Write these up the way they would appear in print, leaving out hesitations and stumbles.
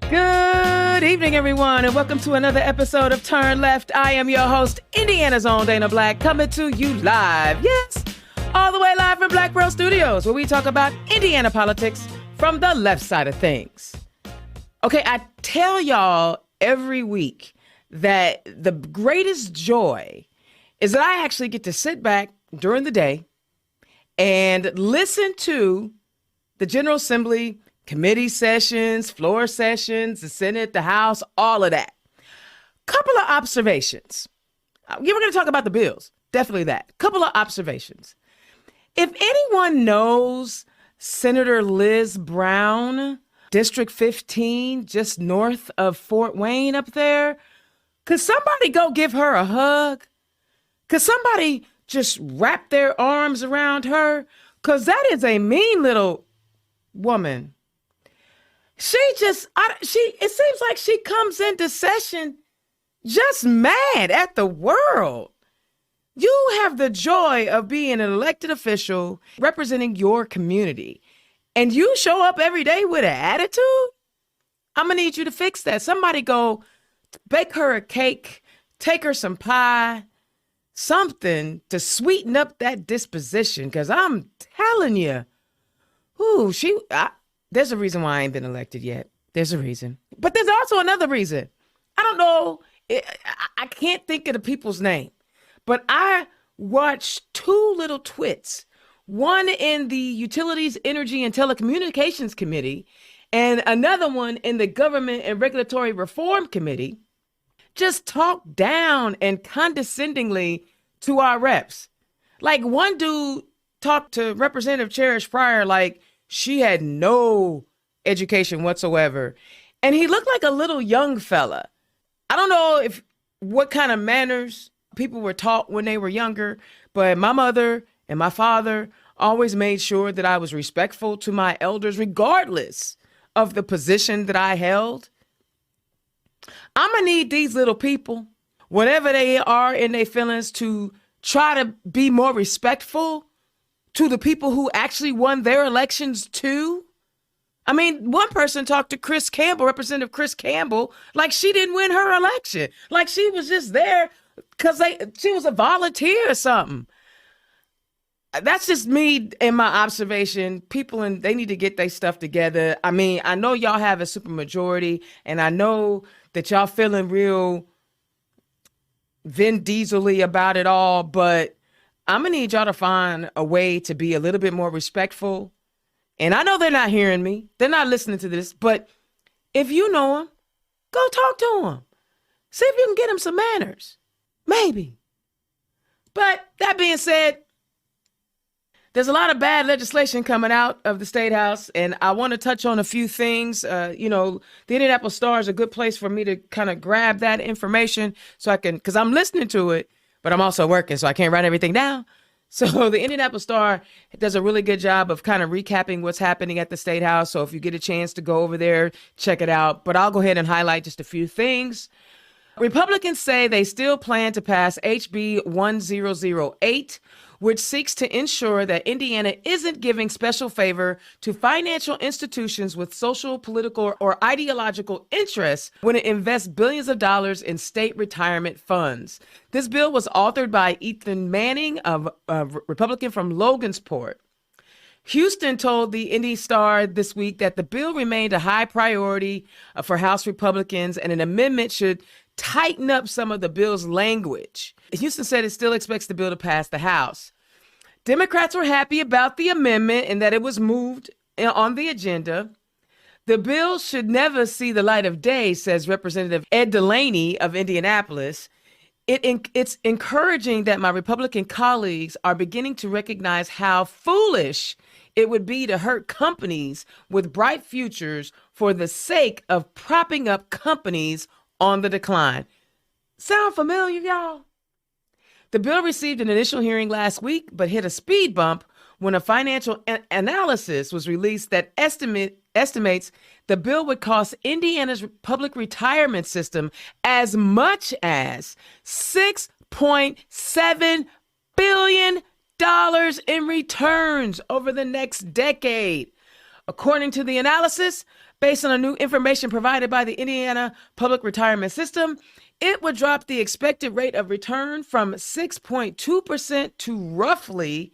Good evening, everyone, and welcome to another episode of Turn Left. I am your host, Indiana's own Dana Black, coming to you live, yes, all the way live from Black Pearl Studios, where we talk about Indiana politics from the left side of things. Okay, I tell y'all every week that the greatest joy is that I actually get to sit back during the day and listen to the General Assembly committee sessions, floor sessions, the Senate, the House, all of that. Couple of observations. We're going to talk about the bills. Definitely that. Couple of observations. If anyone knows Senator Liz Brown, District 15, just north of Fort Wayne up there, could somebody go give her a hug? Could somebody just wrap their arms around her? Because that is a mean little woman. It seems like she comes into session just mad at the world. You have the joy of being an elected official representing your community, and you show up every day with an attitude? I'm gonna need you to fix that. Somebody go bake her a cake, take her some pie, something to sweeten up that disposition, because I'm telling you, there's a reason why I ain't been elected yet. There's a reason. But there's also another reason. I don't know. I can't think of the people's name. But I watched two little twits. One in the Utilities, Energy, and Telecommunications Committee, and another one in the Government and Regulatory Reform Committee, just talk down and condescendingly to our reps. Like, one dude talked to Representative Cherish Pryor like she had no education whatsoever. And he looked like a little young fella. I don't know what kind of manners people were taught when they were younger, but my mother and my father always made sure that I was respectful to my elders, regardless of the position that I held. I'm gonna need these little people, whatever they are in their feelings, to try to be more respectful to the people who actually won their elections too. I mean, one person talked to Chris Campbell, Representative Chris Campbell, like she didn't win her election. Like she was just there because she was a volunteer or something. That's just me and my observation. They need to get their stuff together. I mean, I know y'all have a supermajority, and I know that y'all feeling real Vin Diesel-y about it all, but I'm going to need y'all to find a way to be a little bit more respectful. And I know they're not hearing me. They're not listening to this. But if you know them, go talk to them. See if you can get them some manners. Maybe. But that being said, there's a lot of bad legislation coming out of the State House, and I want to touch on a few things. The Indianapolis Star is a good place for me to kind of grab that information so I can, because I'm listening to it, but I'm also working, so I can't write everything down. So the Indianapolis Star does a really good job of kind of recapping what's happening at the State House. So if you get a chance to go over there, check it out. But I'll go ahead and highlight just a few things. Republicans say they still plan to pass HB 1008, which seeks to ensure that Indiana isn't giving special favor to financial institutions with social, political, or ideological interests when it invests billions of dollars in state retirement funds. This bill was authored by Ethan Manning, a Republican from Logansport. Houston told the Indy Star this week that the bill remained a high priority for House Republicans, and an amendment should tighten up some of the bill's language. Houston said it still expects the bill to pass the House. Democrats were happy about the amendment and that it was moved on the agenda. The bill should never see the light of day, says Representative Ed Delaney of Indianapolis. It's encouraging that my Republican colleagues are beginning to recognize how foolish it would be to hurt companies with bright futures for the sake of propping up companies on the decline. Sound familiar, y'all? The bill received an initial hearing last week, but hit a speed bump when a financial analysis was released that estimates the bill would cost Indiana's public retirement system as much as $6.7 billion in returns over the next decade. According to the analysis, based on the new information provided by the Indiana Public Retirement System, it would drop the expected rate of return from 6.2% to roughly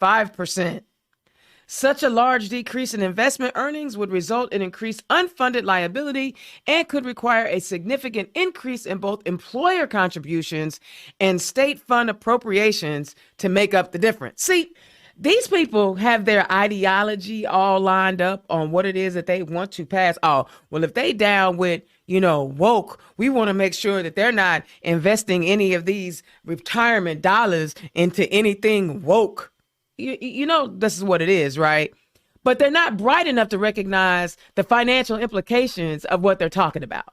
5%. Such a large decrease in investment earnings would result in increased unfunded liability and could require a significant increase in both employer contributions and state fund appropriations to make up the difference. See, these people have their ideology all lined up on what it is that they want to pass. Oh, well, if they down with, woke, we want to make sure that they're not investing any of these retirement dollars into anything woke. This is what it is, right? But they're not bright enough to recognize the financial implications of what they're talking about.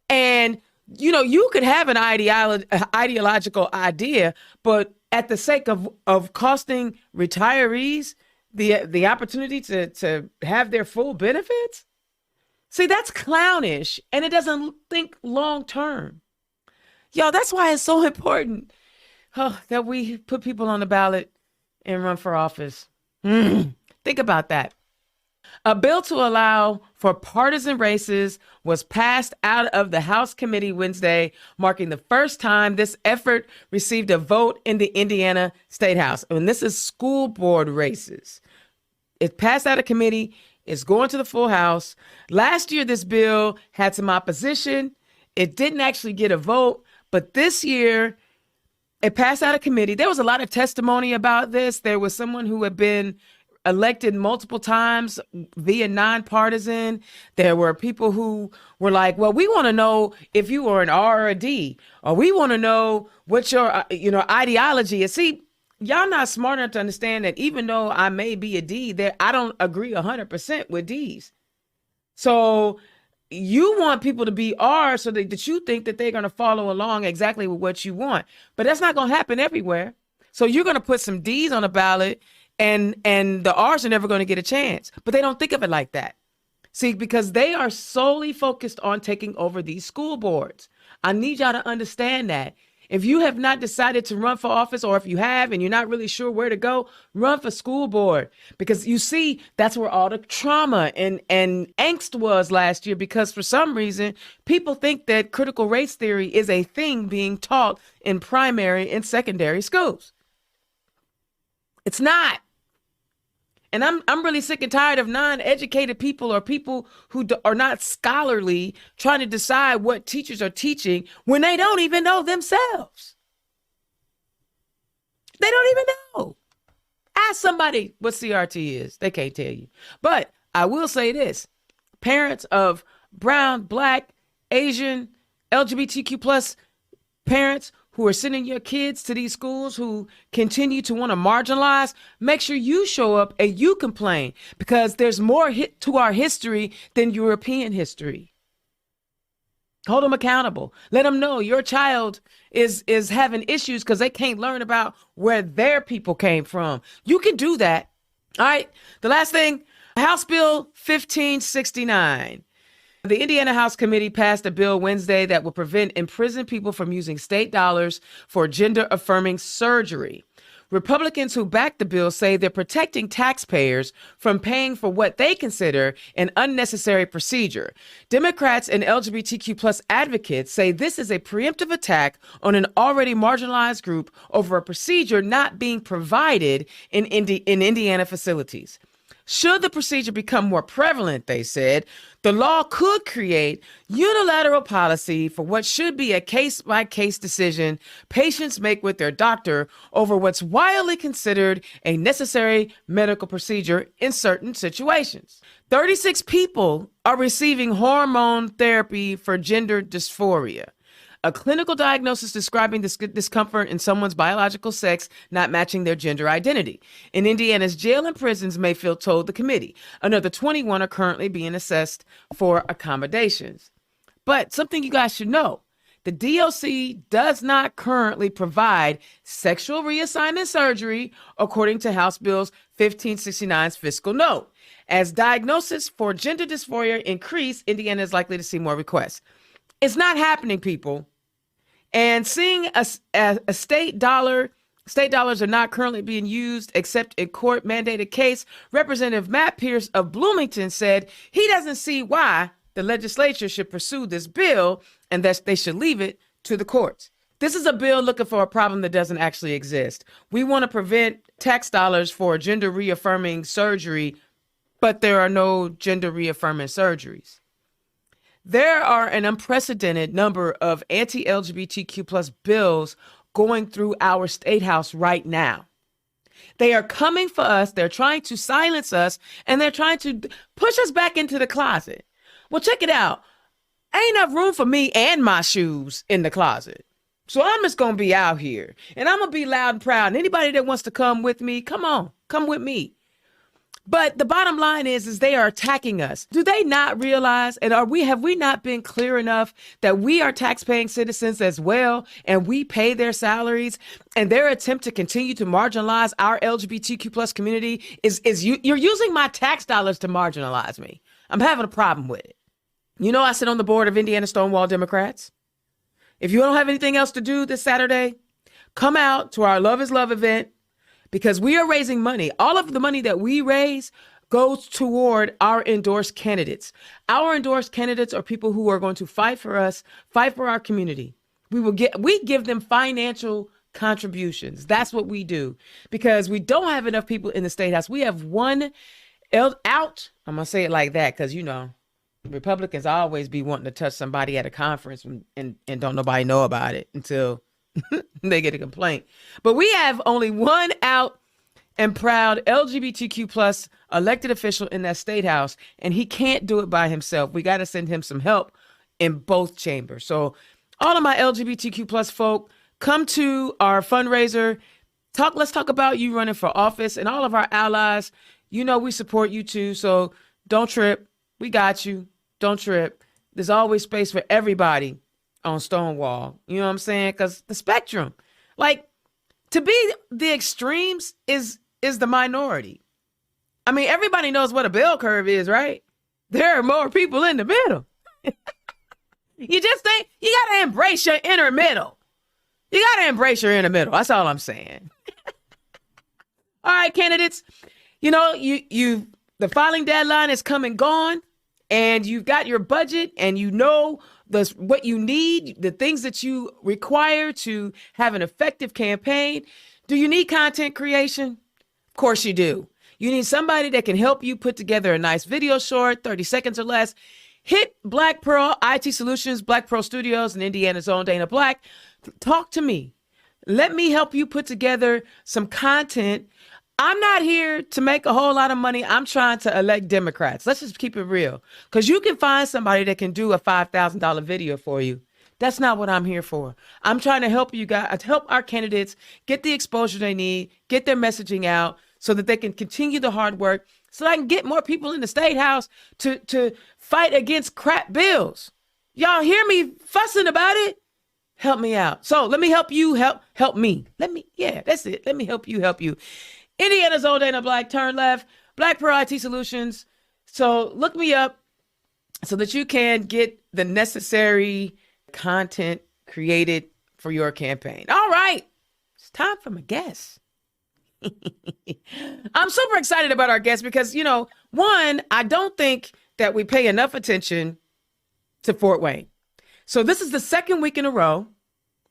And, you could have an ideological idea, but at the sake of costing retirees the opportunity to have their full benefits, see, that's clownish, and it doesn't think long term. Y'all, that's why it's so important that we put people on the ballot and run for office. Think about that. A bill to allow for partisan races was passed out of the House committee Wednesday, marking the first time this effort received a vote in the Indiana State House. And this is school board races. It passed out of committee. It's going to the full House. Last year, this bill had some opposition. It didn't actually get a vote, but this year, it passed out of committee. There was a lot of testimony about this. There was someone who had been elected multiple times via nonpartisan. There were people who were like, well, we want to know if you were an R or a D, or we want to know what your, ideology is. See, y'all not smart enough to understand that even though I may be a D, I don't agree 100% with Ds. So you want people to be R so that you think that they're going to follow along exactly with what you want. But that's not going to happen everywhere. So you're going to put some Ds on the ballot and the R's are never going to get a chance. But they don't think of it like that. See, because they are solely focused on taking over these school boards. I need y'all to understand that. If you have not decided to run for office, or if you have and you're not really sure where to go, run for school board. Because you see, that's where all the trauma and angst was last year, because for some reason, people think that critical race theory is a thing being taught in primary and secondary schools. It's not. And I'm really sick and tired of non-educated people or people who are not scholarly trying to decide what teachers are teaching when they don't even know themselves. They don't even know. Ask somebody what CRT is. They can't tell you. But I will say this. Parents of brown, black, Asian, LGBTQ plus parents who are sending your kids to these schools who continue to want to marginalize, make sure you show up and you complain, because there's more to our history than European history. Hold them accountable. Let them know your child is having issues because they can't learn about where their people came from. You can do that. All right. The last thing, House Bill 1569. The Indiana House Committee passed a bill Wednesday that will prevent imprisoned people from using state dollars for gender-affirming surgery. Republicans who backed the bill say they're protecting taxpayers from paying for what they consider an unnecessary procedure. Democrats and LGBTQ plus advocates say this is a preemptive attack on an already marginalized group over a procedure not being provided in Indiana facilities. Should the procedure become more prevalent, they said, the law could create unilateral policy for what should be a case-by-case decision patients make with their doctor over what's widely considered a necessary medical procedure in certain situations. 36 people are receiving hormone therapy for gender dysphoria, a clinical diagnosis describing discomfort in someone's biological sex not matching their gender identity. In Indiana's jail and prisons, Mayfield told the committee. Another 21 are currently being assessed for accommodations. But something you guys should know, the DOC does not currently provide sexual reassignment surgery, according to House Bill 1569's fiscal note. As diagnosis for gender dysphoria increase, Indiana is likely to see more requests. It's not happening, people. And seeing a state dollar State dollars are not currently being used except in court-mandated case. Representative Matt Pierce of Bloomington said he doesn't see why the legislature should pursue this bill and that they should leave it to the courts. This is a bill looking for a problem that doesn't actually exist. We want to prevent tax dollars for gender reaffirming surgery, but there are no gender reaffirming surgeries. There are an unprecedented number of anti-LGBTQ plus bills going through our state house right now. They are coming for us. They're trying to silence us, and they're trying to push us back into the closet. Well, check it out. Ain't enough room for me and my shoes in the closet. So I'm just going to be out here, and I'm going to be loud and proud. And anybody that wants to come with me, come on, come with me. But the bottom line is they are attacking us. Do they not realize, and have we not been clear enough that we are tax-paying citizens as well, and we pay their salaries, and their attempt to continue to marginalize our LGBTQ plus community you're using my tax dollars to marginalize me. I'm having a problem with it. You know, I sit on the board of Indiana Stonewall Democrats. If you don't have anything else to do this Saturday, come out to our Love is Love event, because we are raising money. All of the money that we raise goes toward our endorsed candidates. Our endorsed candidates are people who are going to fight for us, fight for our community. We give them financial contributions. That's what we do, because we don't have enough people in the state house. We have one out. I'm going to say it like that because, you know, Republicans always be wanting to touch somebody at a conference and don't nobody know about it until they get a complaint. But we have only one out and proud LGBTQ plus elected official in that state house, and he can't do it by himself. We got to send him some help in both chambers. So all of my LGBTQ plus folk, come to our fundraiser. Let's talk about you running for office, and all of our allies. You know we support you too, so don't trip. We got you. Don't trip. There's always space for everybody on Stonewall. You know what I'm saying? Because the spectrum, like, to be the extremes is the minority. I mean, everybody knows what a bell curve is, right? There are more people in the middle. You got to embrace your inner middle. You got to embrace your inner middle. That's all I'm saying. All right, candidates, you know, the filing deadline is come and gone, and you've got your budget, and you know what you need, the things that you require to have an effective campaign. Do you need content creation? Of course you do. You need somebody that can help you put together a nice video short, 30 seconds or less. Hit Black Pearl IT Solutions, Black Pearl Studios, and Indiana's own Dana Black. Talk to me. Let me help you put together some content. I'm not here to make a whole lot of money. I'm trying to elect Democrats. Let's just keep it real. Because you can find somebody that can do a $5,000 video for you. That's not what I'm here for. I'm trying to help you guys, help our candidates get the exposure they need, get their messaging out so that they can continue the hard work, so that I can get more people in the state house to fight against crap bills. Y'all hear me fussing about it? Help me out. So let me help you help me. That's it. Let me help you. Indiana's own Dana Black, turn left, Black Pearl IT Solutions. So look me up so that you can get the necessary content created for your campaign. All right, it's time for my guest. I'm super excited about our guest because, you know, one, I don't think that we pay enough attention to Fort Wayne. So this is the second week in a row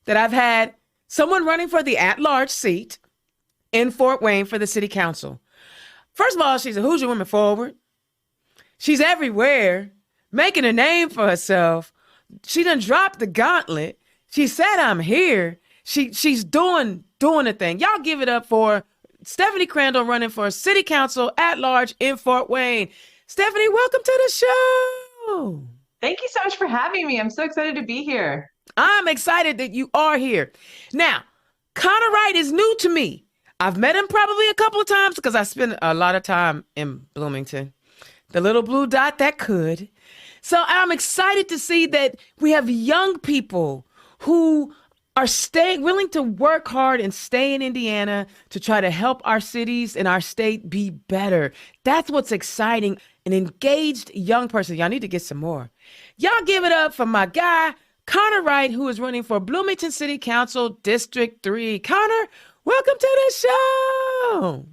that I've had someone running for the at-large seat in Fort Wayne for the city council. First of all, she's a Hoosier Women Forward. She's everywhere, making a name for herself. She done dropped the gauntlet. She said, I'm here. She's doing a thing. Y'all give it up for Stephanie Crandall running for city council at large in Fort Wayne. Stephanie, welcome to the show. Thank you so much for having me. I'm so excited to be here. I'm excited that you are here. Now, Connor Wright is new to me. I've met him probably a couple of times because I spend a lot of time in Bloomington, the little blue dot that could. So I'm excited to see that we have young people who are willing to work hard and stay in Indiana to try to help our cities and our state be better. That's what's exciting. An engaged young person. Y'all need to get some more. Y'all give it up for my guy, Connor Wright, who is running for Bloomington City Council District 3. Connor, Welcome to the show.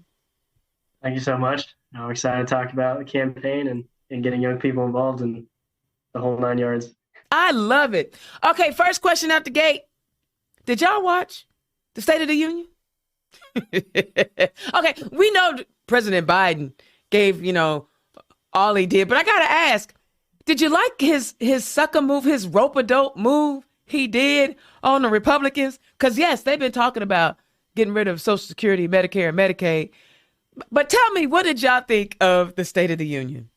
Thank you so much. I'm excited to talk about the campaign and getting young people involved in the whole 9 yards. I love it. Okay, first question out the gate. Did y'all watch the State of the Union? Okay, we know President Biden gave, all he did, but I gotta ask, did you like his sucker move, his rope-a-dope move he did on the Republicans? Because yes, they've been talking about getting rid of Social Security, Medicare, and Medicaid. But tell me, what did y'all think of the State of the Union?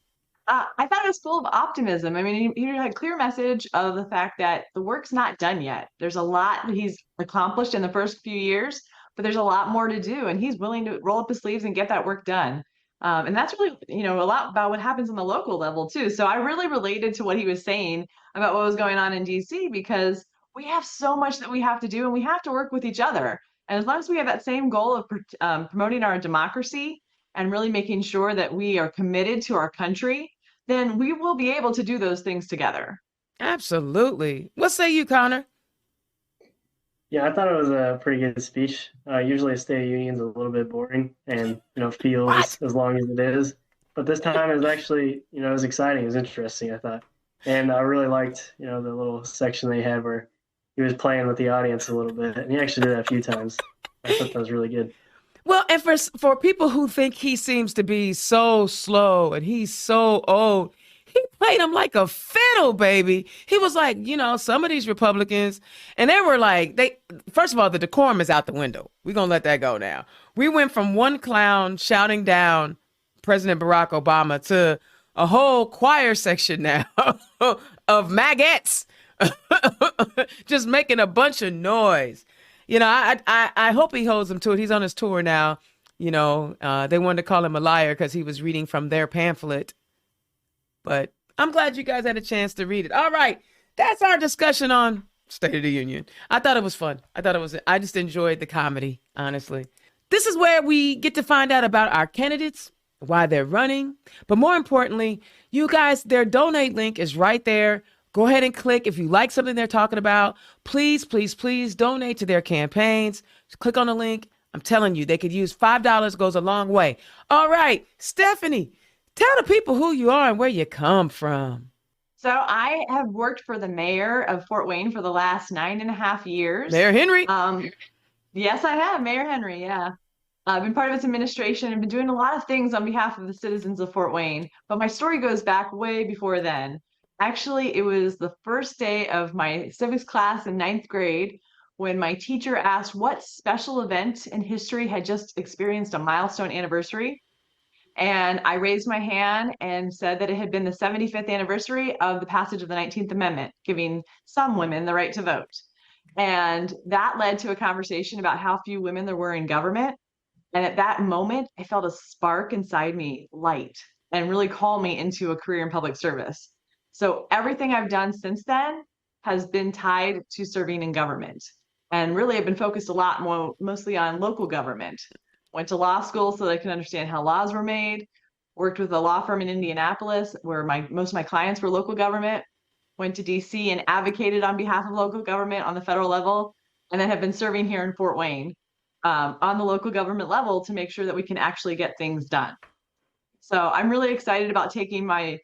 I thought it was full of optimism. I mean, he had a clear message of the fact that the work's not done yet. There's a lot that he's accomplished in the first few years, but there's a lot more to do, and he's willing to roll up his sleeves and get that work done. And that's really, a lot about what happens on the local level too. So I really related to what he was saying about what was going on in DC because we have so much that we have to do, and we have to work with each other. And as long as we have that same goal of promoting our democracy and really making sure that we are committed to our country, then we will be able to do those things together. Absolutely. What say you, Connor? Yeah, I thought it was a pretty good speech. Usually a State of Union is a little bit boring and What? feels as long as it is. But this time it was actually, it was exciting. It was interesting, I thought. And I really liked, the little section they had where he was playing with the audience a little bit. And he actually did that a few times. I thought that was really good. Well, and for people who think he seems to be so slow and he's so old, he played him like a fiddle, baby. He was like, some of these Republicans, and they were like, first of all, the decorum is out the window. We're going to let that go now. We went from one clown shouting down President Barack Obama to a whole choir section now of maggots just making a bunch of noise. I hope he holds them to it. He's on his tour now. They wanted to call him a liar because he was reading from their pamphlet. But I'm glad you guys had a chance to read it. All right. That's our discussion on State of the Union. I thought it was fun. I just enjoyed the comedy, honestly. This is where we get to find out about our candidates, why they're running. But more importantly, you guys, their donate link is right there. Go ahead and click. If you like something they're talking about, please, please, please donate to their campaigns. Just click on the link. I'm telling you, they could use $5 goes a long way. All right, Stephanie, tell the people who you are and where you come from. So I have worked for the mayor of Fort Wayne for the last 9.5 years. Mayor Henry. Yes, I have, Mayor Henry, yeah. I've been part of its administration and been doing a lot of things on behalf of the citizens of Fort Wayne, but my story goes back way before then. Actually, it was the first day of my civics class in 9th grade when my teacher asked what special event in history had just experienced a milestone anniversary. And I raised my hand and said that it had been the 75th anniversary of the passage of the 19th Amendment, giving some women the right to vote. And that led to a conversation about how few women there were in government. And at that moment, I felt a spark inside me light and really call me into a career in public service. So everything I've done since then has been tied to serving in government. And really, I've been focused a lot more, mostly on local government. Went to law school so that I can understand how laws were made. Worked with a law firm in Indianapolis where most of my clients were local government. Went to DC and advocated on behalf of local government on the federal level. And then have been serving here in Fort Wayne on the local government level to make sure that we can actually get things done. So I'm really excited about taking my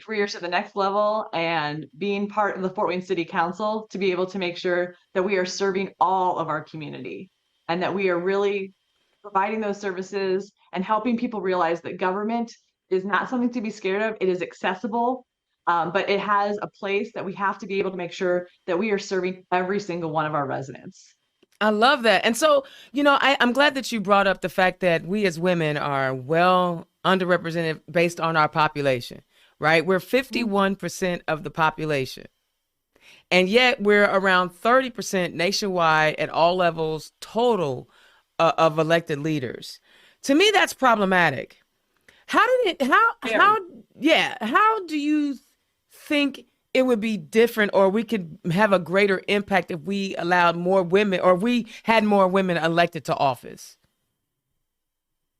career to the next level and being part of the Fort Wayne City Council to be able to make sure that we are serving all of our community and that we are really providing those services and helping people realize that government is not something to be scared of. It is accessible, but it has a place that we have to be able to make sure that we are serving every single one of our residents. I love that. And so, I'm glad that you brought up the fact that we as women are well underrepresented based on our population, right? We're 51% of the population. And yet we're around 30% nationwide at all levels total of elected leaders. To me, that's problematic. How do you think it would be different, or we could have a greater impact if we allowed more women, or we had more women elected to office?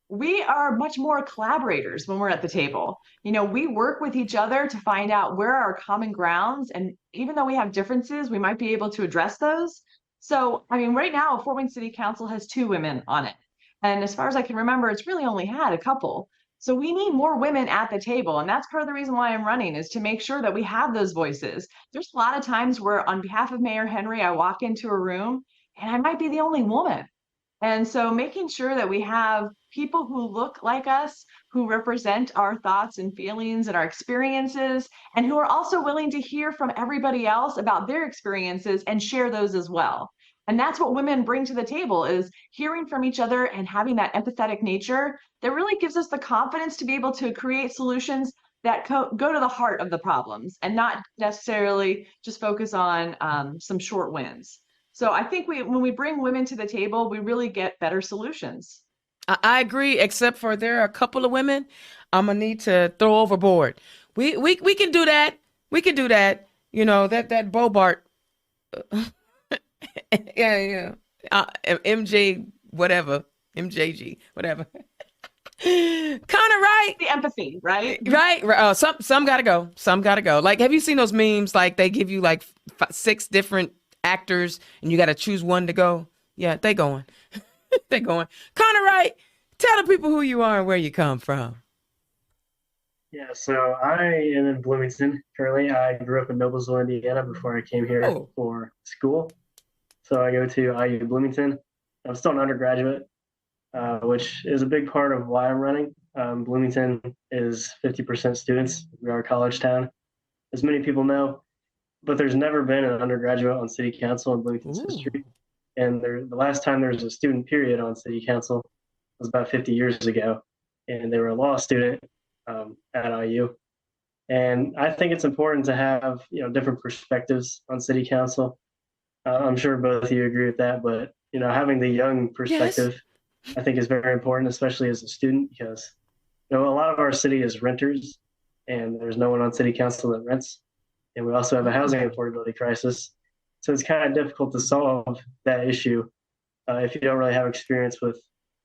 We are much more collaborators when we're at the table. We work with each other to find out where are our common grounds. And even though we have differences, we might be able to address those. So, I mean, right now, Fort Wayne City Council has 2 women on it. And as far as I can remember, it's really only had a couple. So we need more women at the table. And that's part of the reason why I'm running, is to make sure that we have those voices. There's a lot of times where on behalf of Mayor Henry, I walk into a room and I might be the only woman. And so making sure that we have people who look like us, who represent our thoughts and feelings and our experiences, and who are also willing to hear from everybody else about their experiences and share those as well. And that's what women bring to the table, is hearing from each other and having that empathetic nature that really gives us the confidence to be able to create solutions that go to the heart of the problems and not necessarily just focus on some short wins. So I think when we bring women to the table, we really get better solutions. I agree, except for there are a couple of women I'm gonna need to throw overboard. We can do that. We can do that. You know, that Bobart, yeah. MJ whatever, MJG whatever. Kind of right. The empathy, right? Right. Oh, some gotta go. Some gotta go. Like, have you seen those memes? Like, they give you like 6 different actors, and you got to choose one to go. Yeah, they going. They going. Kind of right. Tell the people who you are and where you come from. Yeah, so I am in Bloomington currently. I grew up in Noblesville, Indiana before I came here for school. So I go to IU Bloomington. I'm still an undergraduate, which is a big part of why I'm running. Bloomington is 50% students. We are a college town, as many people know, but there's never been an undergraduate on city council in Bloomington's history. And the last time there was a student period on city council was about 50 years ago, and they were a law student at IU. And I think it's important to have different perspectives on city council. I'm sure both of you agree with that, but having the young perspective, yes, I think is very important, especially as a student, because a lot of our city is renters, and there's no one on city council that rents, and we also have a housing affordability crisis. So it's kind of difficult to solve that issue if you don't really have experience with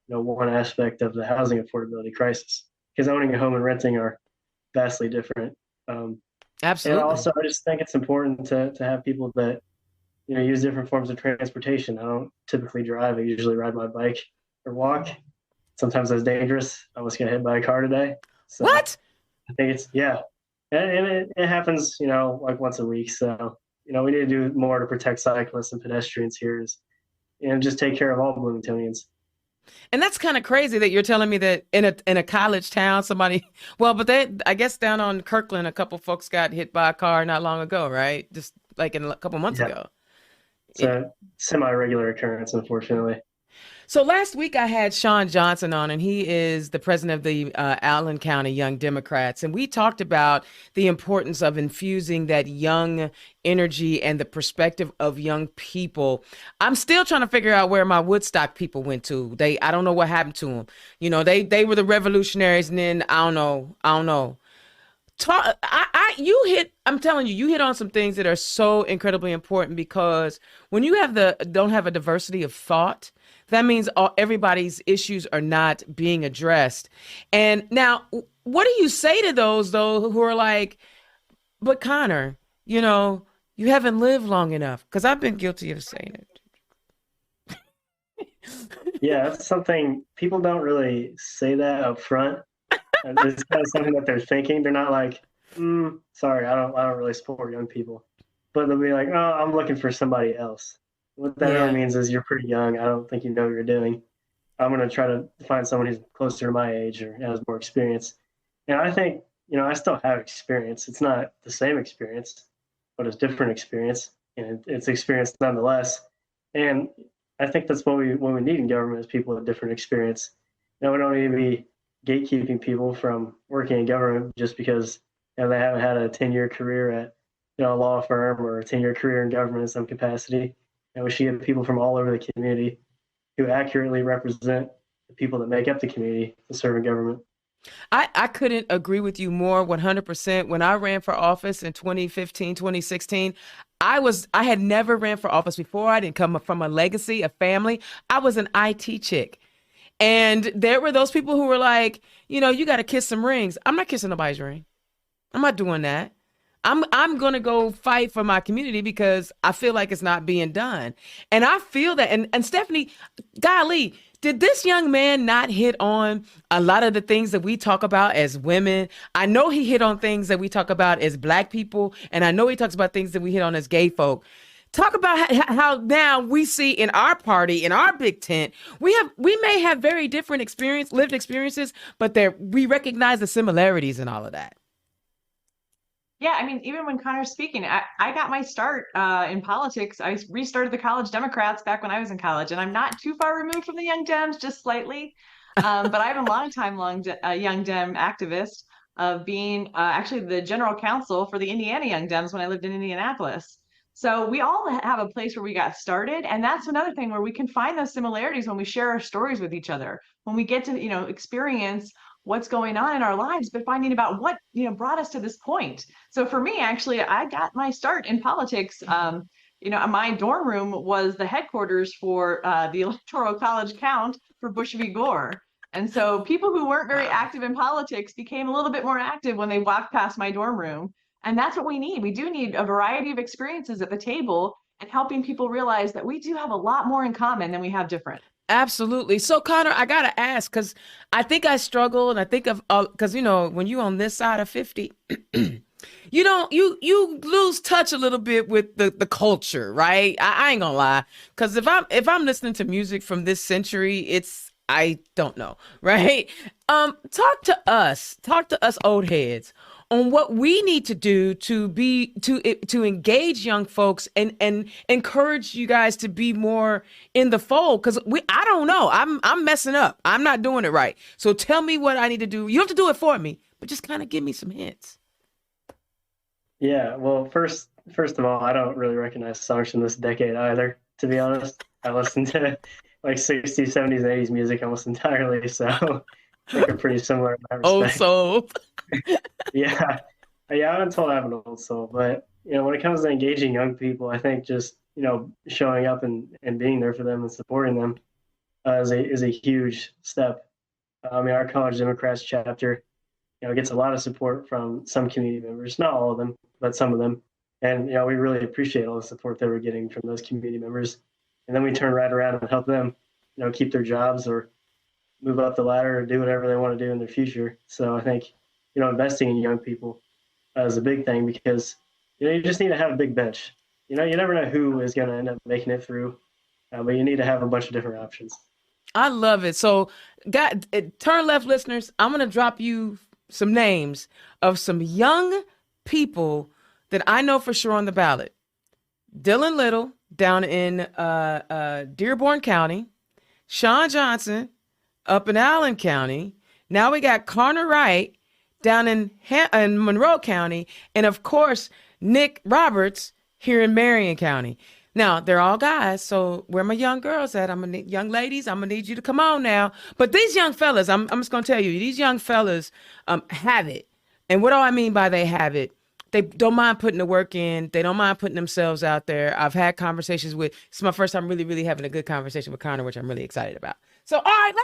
one aspect of the housing affordability crisis, because owning a home and renting are vastly different. Absolutely. And also, I just think it's important to have people that use different forms of transportation. I don't typically drive. I usually ride my bike or walk. Sometimes that's dangerous. I almost got hit by a car today. So what? I think it's, yeah. And it happens, like once a week. So, we need to do more to protect cyclists and pedestrians here, just take care of all Bloomingtonians. And that's kind of crazy that you're telling me that in a college town, I guess down on Kirkland, a couple folks got hit by a car not long ago, right? Just like a couple months ago. It's a semi-regular occurrence, unfortunately. So last week I had Sean Johnson on, and he is the president of the Allen County Young Democrats. And we talked about the importance of infusing that young energy and the perspective of young people. I'm still trying to figure out where my Woodstock people went to. I don't know what happened to them. They were the revolutionaries, and then I don't know. I'm telling you, you hit on some things that are so incredibly important, because when you don't have a diversity of thought, that means everybody's issues are not being addressed. And now, what do you say to those, though, who are like, but Connor, you haven't lived long enough? Because I've been guilty of saying it. Yeah, that's something people don't really say that up front. It's kind of something that they're thinking. They're not like, sorry, I don't really support young people. But they'll be like, oh, I'm looking for somebody else. What that really means is you're pretty young. I don't think you know what you're doing. I'm going to try to find someone who's closer to my age or has more experience. And I think, I still have experience. It's not the same experience, but it's different experience. And it's experience nonetheless. And I think that's what we need in government, is people with different experience. We don't need to be gatekeeping people from working in government just because they haven't had a 10-year career at a law firm or a 10-year career in government in some capacity. And we should get people from all over the community who accurately represent the people that make up the community to serve in government. I couldn't agree with you more, 100%. When I ran for office in 2015, 2016, I had never ran for office before. I didn't come from a legacy, a family. I was an IT chick. And there were those people who were like, you got to kiss some rings. I'm not kissing nobody's ring. I'm not doing that. I'm gonna go fight for my community because I feel like it's not being done. And I feel that and Stephanie, golly, did this young man not hit on a lot of the things that we talk about as women? I know he hit on things that we talk about as Black people, and I know he talks about things that we hit on as gay folk. Talk about how now we see in our party, in our big tent, we may have very different lived experiences, but we recognize the similarities in all of that. Yeah, I mean, even when Connor's speaking, I got my start in politics. I restarted the College Democrats back when I was in college, and I'm not too far removed from the Young Dems, just slightly. But I've been a Young Dem activist of being actually the general counsel for the Indiana Young Dems when I lived in Indianapolis. So we all have a place where we got started, and that's another thing where we can find those similarities when we share our stories with each other, when we get to, experience what's going on in our lives, but finding about what, brought us to this point. So for me, actually, I got my start in politics. My dorm room was the headquarters for the Electoral College count for Bush v. Gore. And so people who weren't very active in politics became a little bit more active when they walked past my dorm room. And that's what we need. We do need a variety of experiences at the table and helping people realize that we do have a lot more in common than we have different. Absolutely. So, Connor, I gotta ask because I think I struggle, and I think of because when you're on this side of 50, you lose touch a little bit with the culture, right? I ain't gonna lie, because if I'm listening to music from this century, I don't know, right? Talk to us old heads on what we need to do to engage young folks and encourage you guys to be more in the fold, because I don't know, I'm messing up, I'm not doing it right. So tell me what I need to do. You don't have to do it for me, but just kind of give me some hints. Yeah, well, first of all, I don't really recognize songs from this decade either, to be honest. I listen to like 60s, 70s, 80s music almost entirely, so I think we're pretty similar in that Old respect. soul. Yeah, yeah, I'm told I have an old soul, but when it comes to engaging young people, I think just showing up and being there for them and supporting them is a huge step. I mean, our College Democrats chapter, gets a lot of support from some community members, not all of them, but some of them, and we really appreciate all the support that we're getting from those community members, and then we turn right around and help them, keep their jobs or move up the ladder or do whatever they want to do in their future. So I think investing in young people is a big thing because you just need to have a big bench. You never know who is going to end up making it through, but you need to have a bunch of different options. I love it. So, turn left listeners, I'm going to drop you some names of some young people that I know for sure on the ballot. Dylan Little down in Dearborn County, Sean Johnson up in Allen County. Now we got Connor Wright down in Monroe County, and of course Nick Roberts here in Marion County. Now they're all guys, so where my young girls at? Young ladies, I'm gonna need you to come on now. But these young fellas, I'm just gonna tell you, these young fellas have it. And what do I mean by they have it? They don't mind putting the work in. They don't mind putting themselves out there. I've had conversations it's my first time really, really having a good conversation with Connor, which I'm really excited about. So, all right,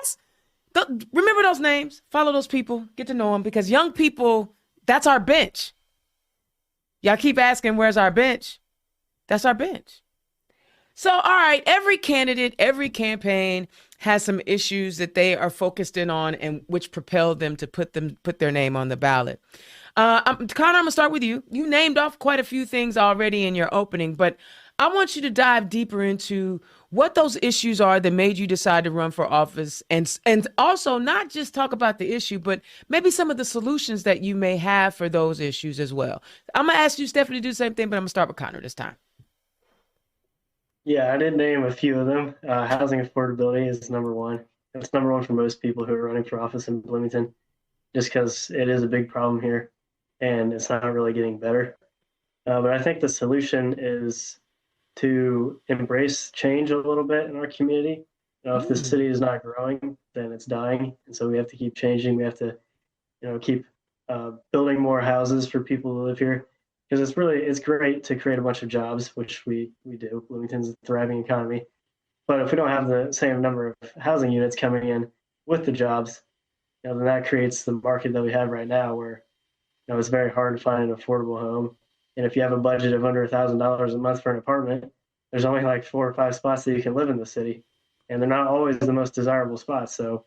remember those names, follow those people, get to know them, because young people, that's our bench. Y'all keep asking, where's our bench? That's our bench. So, all right, every candidate, every campaign has some issues that they are focused in on and which propel them to put their name on the ballot. Connor, I'm gonna start with you. You named off quite a few things already in your opening, but I want you to dive deeper into what those issues are that made you decide to run for office, and also not just talk about the issue, but maybe some of the solutions that you may have for those issues as well. I'm gonna ask you, Stephanie, to do the same thing, but I'm gonna start with Connor this time. Yeah, I did name a few of them. Housing affordability is number one. It's number one for most people who are running for office in Bloomington, just because it is a big problem here and it's not really getting better. But I think the solution is to embrace change a little bit in our community. If the city is not growing, then it's dying. And so we have to keep changing. We have to, keep building more houses for people who live here. Because it's great to create a bunch of jobs, which we do. Bloomington's a thriving economy. But if we don't have the same number of housing units coming in with the jobs, then that creates the market that we have right now where it's very hard to find an affordable home. And if you have a budget of under $1,000 a month for an apartment, there's only like 4 or 5 spots that you can live in the city, and they're not always the most desirable spots. So,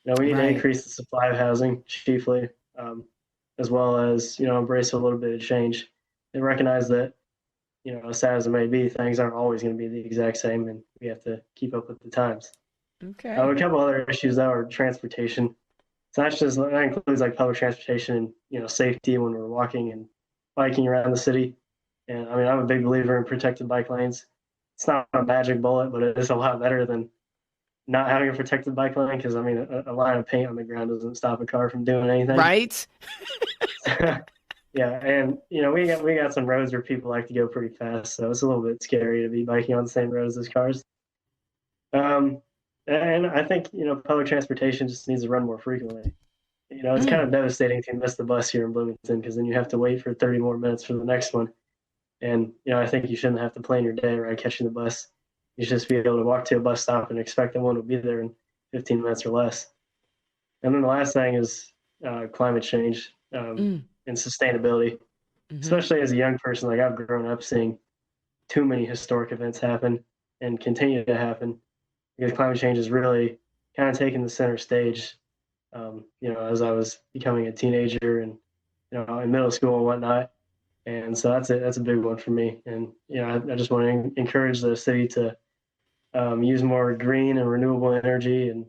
we need to Right. increase the supply of housing chiefly, um, as well as embrace a little bit of change and recognize that as sad as it may be, things aren't always going to be the exact same, and we have to keep up with the times. Okay. A couple other issues though are transportation. So that includes like public transportation and safety when we're walking and biking around the city. And I mean, I'm a big believer in protected bike lanes. It's not a magic bullet, but it is a lot better than not having a protected bike lane, because I mean, a line of paint on the ground doesn't stop a car from doing anything. Right. Yeah, and we got some roads where people like to go pretty fast, so it's a little bit scary to be biking on the same roads as cars. Um, and I think public transportation just needs to run more frequently. It's kind of devastating if you miss the bus here in Bloomington, because then you have to wait for 30 more minutes for the next one. And I think you shouldn't have to plan your day around catching the bus. You should just be able to walk to a bus stop and expect that one will be there in 15 minutes or less. And then the last thing is climate change and sustainability. Especially as a young person, like I've grown up seeing too many historic events happen and continue to happen, because climate change is really kind of taking the center stage. As I was becoming a teenager and in middle school and whatnot. And so that's a big one for me. And I just want to encourage the city to use more green and renewable energy, and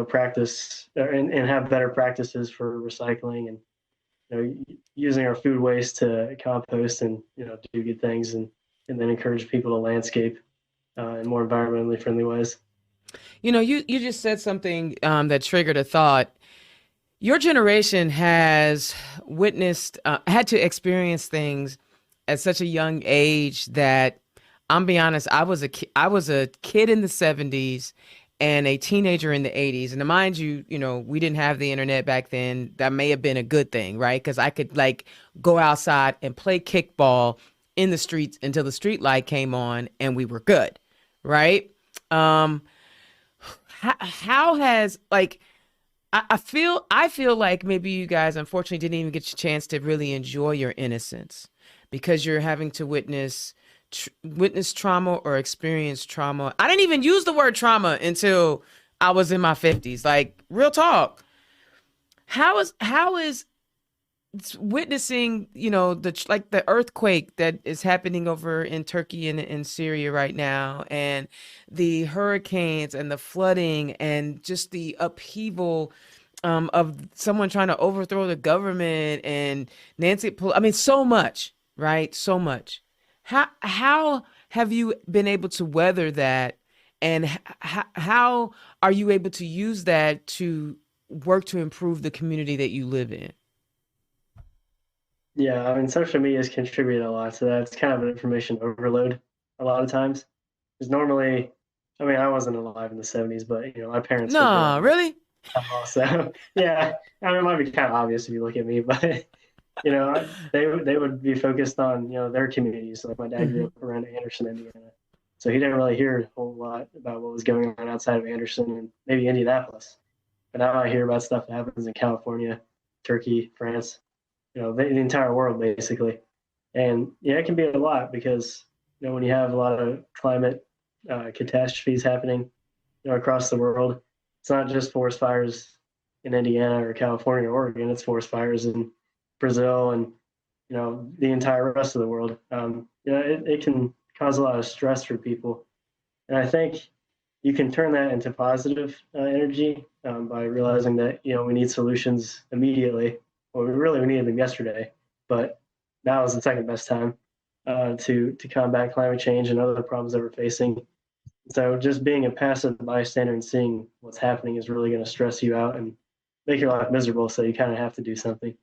practice and have better practices for recycling, and using our food waste to compost and do good things, and then encourage people to landscape in more environmentally friendly ways. You just said something that triggered a thought. Your generation has had to experience things at such a young age that, I'm be honest, I was a kid in the 70s and a teenager in the 80s. And to mind you, we didn't have the internet back then. That may have been a good thing, right? Because I could like go outside and play kickball in the streets until the street light came on and we were good, right? How has like I feel like maybe you guys unfortunately didn't even get a chance to really enjoy your innocence, because you're having to witness trauma or experience trauma. I didn't even use the word trauma until I was in my 50s. Like, real talk. How is witnessing, the earthquake that is happening over in Turkey and in Syria right now, and the hurricanes and the flooding and just the upheaval of someone trying to overthrow the government and Nancy Pelosi. I mean, so much, right? So much. How have you been able to weather that, and how are you able to use that to work to improve the community that you live in? Yeah, I mean, social media has contributed a lot to that. It's kind of an information overload a lot of times. Because normally, I mean, I wasn't alive in the 70s, but my parents were No, born really? also. Yeah, I mean, it might be kind of obvious if you look at me, but they would be focused on their communities. Like my dad grew up around Anderson, Indiana, so he didn't really hear a whole lot about what was going on outside of Anderson and maybe Indianapolis. But now I hear about stuff that happens in California, Turkey, France, the entire world basically. And it can be a lot, because when you have a lot of climate catastrophes happening across the world, it's not just forest fires in Indiana or California or Oregon. It's forest fires in Brazil and the entire rest of the world. It can cause a lot of stress for people, and I think you can turn that into positive energy by realizing that we need solutions immediately. Well, we needed them yesterday, but now is the second best time to combat climate change and other problems that we're facing. So just being a passive bystander and seeing what's happening is really going to stress you out and make your life miserable. So you kind of have to do something.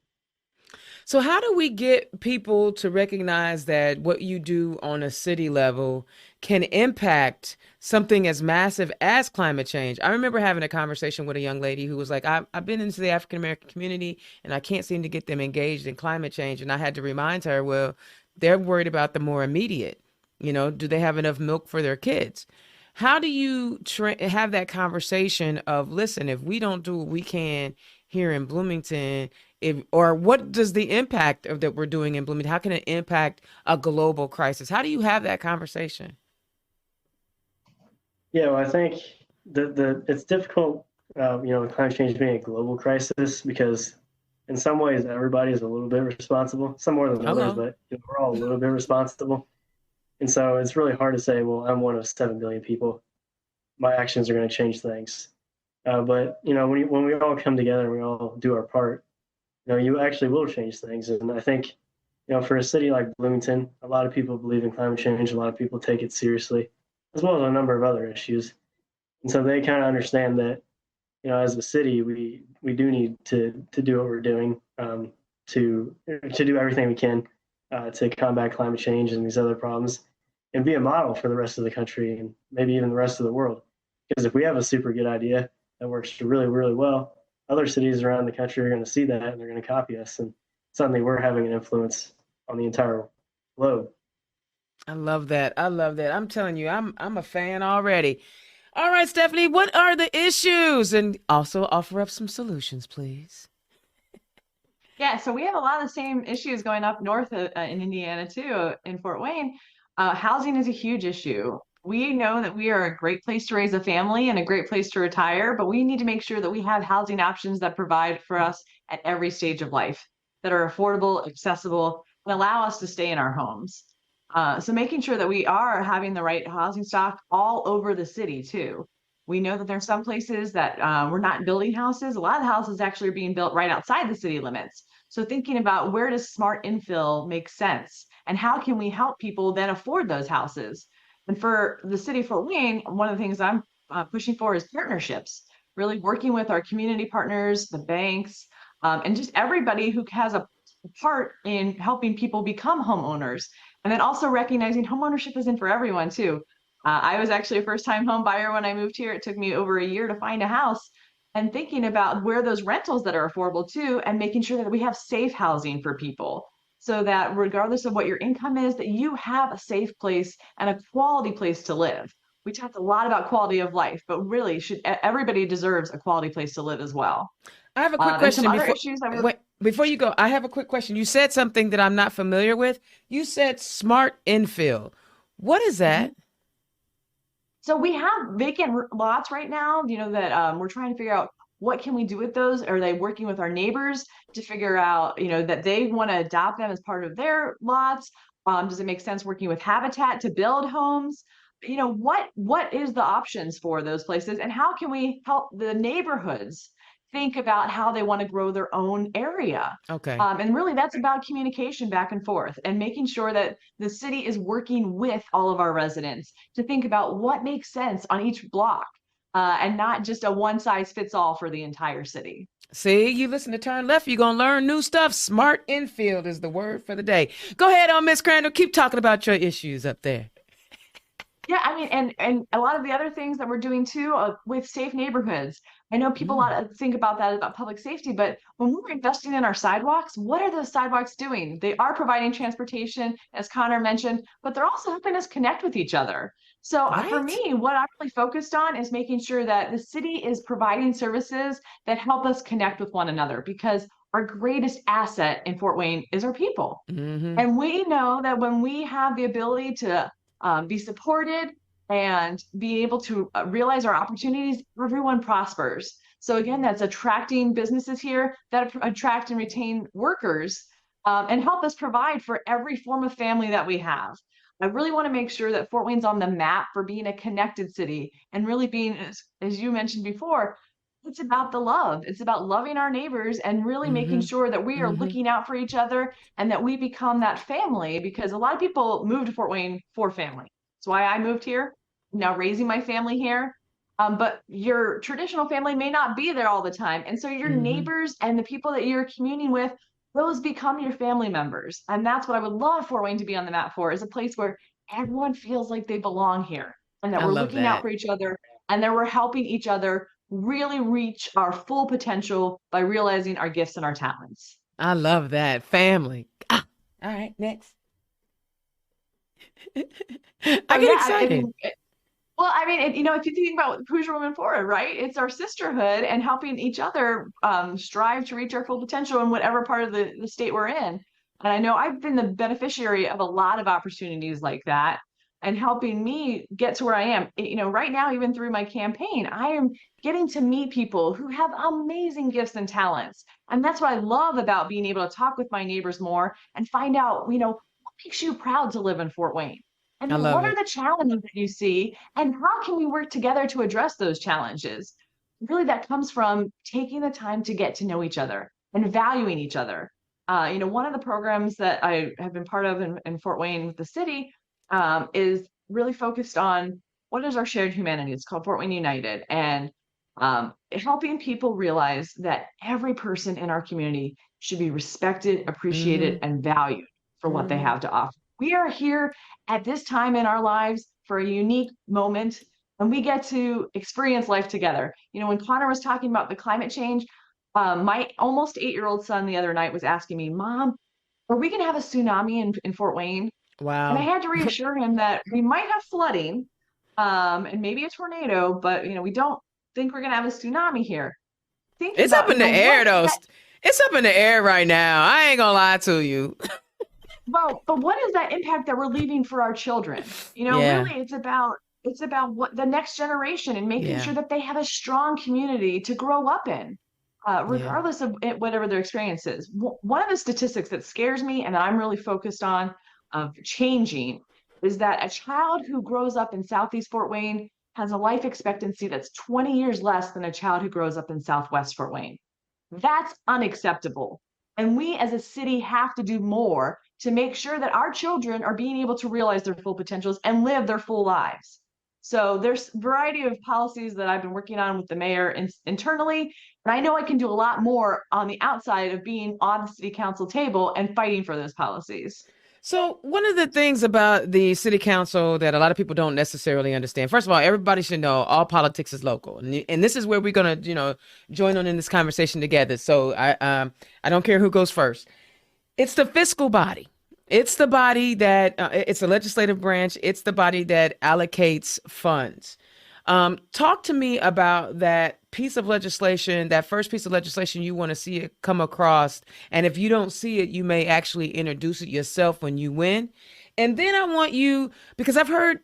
So how do we get people to recognize that what you do on a city level can impact something as massive as climate change? I remember having a conversation with a young lady who was like, I've been into the African American community and I can't seem to get them engaged in climate change. And I had to remind her, well, they're worried about the more immediate. Do they have enough milk for their kids? How do you have that conversation of, listen, if we don't do what we can here in Bloomington, or what does the impact of that we're doing in Bloomington, how can it impact a global crisis? How do you have that conversation? Yeah, well, I think the it's difficult, with climate change being a global crisis because in some ways everybody is a little bit responsible, some more than others, Hello. but we're all a little bit responsible. And so it's really hard to say, well, I'm one of 7 billion people. My actions are going to change things. But when we all come together and we all do our part, you actually will change things. And I think, for a city like Bloomington, a lot of people believe in climate change. A lot of people take it seriously, as well as a number of other issues. And so they kind of understand that, as a city, we do need to do what we're doing, to do everything we can to combat climate change and these other problems, and be a model for the rest of the country and maybe even the rest of the world. Because if we have a super good idea that works really, really well, other cities around the country are going to see that and they're going to copy us. And suddenly we're having an influence on the entire globe. I love that. I love that. I'm telling you, I'm a fan already. All right, Stephanie, what are the issues? And also offer up some solutions, please. Yeah, so we have a lot of the same issues going up north in Indiana too, in Fort Wayne. Housing is a huge issue. We know that we are a great place to raise a family and a great place to retire, but we need to make sure that we have housing options that provide for us at every stage of life, that are affordable, accessible, and allow us to stay in our homes. So making sure that we are having the right housing stock all over the city too. We know that there's some places that we're not building houses. A lot of the houses actually are being built right outside the city limits. So thinking about where does smart infill make sense and how can we help people then afford those houses? And for the city of Fort Wayne, one of the things I'm pushing for is partnerships, really working with our community partners, the banks, and just everybody who has a part in helping people become homeowners. And then also recognizing homeownership isn't for everyone too. I was actually a first time home buyer when I moved here. It took me over a year to find a house, and thinking about where those rentals that are affordable too, and making sure that we have safe housing for people so that regardless of what your income is, that you have a safe place and a quality place to live. We talked a lot about quality of life, but really everybody deserves a quality place to live as well. I have a quick And some question other before issues that we're wait, before you go. I have a quick question. You said something that I'm not familiar with. You said smart infill. What is that? So we have vacant lots right now, that we're trying to figure out what can we do with those? Are they working with our neighbors to figure out, that they want to adopt them as part of their lots? Does it make sense working with Habitat to build homes? What is the options for those places, and how can we help the neighborhoods think about how they want to grow their own area? Okay. And really, that's about communication back and forth and making sure that the city is working with all of our residents to think about what makes sense on each block, and not just a one size fits all for the entire city. See, you listen to Turn Left, you're gonna learn new stuff. Smart infield is the word for the day. Go ahead on, Miss Crandall. Keep talking about your issues up there. Yeah, I mean, and a lot of the other things that we're doing too with safe neighborhoods. I know people a Mm. lot think about that about public safety, but when we're investing in our sidewalks, what are those sidewalks doing? They are providing transportation, as Connor mentioned, but they're also helping us connect with each other. So for Right? me, what I'm really focused on is making sure that the city is providing services that help us connect with one another, because our greatest asset in Fort Wayne is our people. Mm-hmm. And we know that when we have the ability to be supported and be able to realize our opportunities, everyone prospers. So again, that's attracting businesses here that attract and retain workers, and help us provide for every form of family that we have. I really want to make sure that Fort Wayne's on the map for being a connected city and really being, as you mentioned before, it's about the love. It's about loving our neighbors and really making Mm-hmm. sure that we are Mm-hmm. looking out for each other and that we become that family, because a lot of people move to Fort Wayne for family. That's why I moved here. I'm now raising my family here. But your traditional family may not be there all the time. And so your Mm-hmm. neighbors and the people that you're communing with, those become your family members. And that's what I would love Fort Wayne to be on the map for, is a place where everyone feels like they belong here and that I we're love looking out that. for each other and that we're helping each other really reach our full potential by realizing our gifts and our talents. I love that. Family. Ah. All right, next. I So get yeah, I excited. mean, Well, I mean, if you think about Who's Your Woman Forward, right? It's our sisterhood and helping each other strive to reach our full potential in whatever part of the state we're in. And I know I've been the beneficiary of a lot of opportunities like that and helping me get to where I am. Right now, even through my campaign, I am getting to meet people who have amazing gifts and talents. And that's what I love about being able to talk with my neighbors more and find out, what makes you proud to live in Fort Wayne? And I then love what are it. the challenges that you see, and how can we work together to address those challenges? Really, that comes from taking the time to get to know each other and valuing each other. One of the programs that I have been part of in Fort Wayne with the city is really focused on what is our shared humanity. It's called Fort Wayne United, and helping people realize that every person in our community should be respected, appreciated, Hmm. and valued for what they Hmm. have to offer. We are here at this time in our lives for a unique moment, and we get to experience life together. When Connor was talking about the climate change, my almost 8-year-old son the other night was asking me, Mom, are we going to have a tsunami in Fort Wayne? And I Wow. had to reassure him that we might have flooding, and maybe a tornado, but we don't think we're going to have a tsunami here. Think It's up about, in the what air is though. that? It's up in the air right now. I ain't gonna lie to you. Well, but what is that impact that we're leaving for our children? Yeah. Really, it's about what the next generation and making Yeah. sure that they have a strong community to grow up in, Yeah. regardless of whatever their experience is. One of the statistics that scares me and that I'm really focused on of changing is that a child who grows up in Southeast Fort Wayne has a life expectancy that's 20 years less than a child who grows up in Southwest Fort Wayne. That's unacceptable. And we as a city have to do more to make sure that our children are being able to realize their full potentials and live their full lives. So there's a variety of policies that I've been working on with the mayor internally, and I know I can do a lot more on the outside of being on the city council table and fighting for those policies. So one of the things about the city council that a lot of people don't necessarily understand, first of all, everybody should know all politics is local, and this is where we're gonna, join on in this conversation together. So I don't care who goes first. It's the fiscal body. It's the body that it's the legislative branch. It's the body that allocates funds. Talk to me about that piece of legislation, that first piece of legislation you want to see it come across. And if you don't see it, you may actually introduce it yourself when you win. And then I want you, because I've heard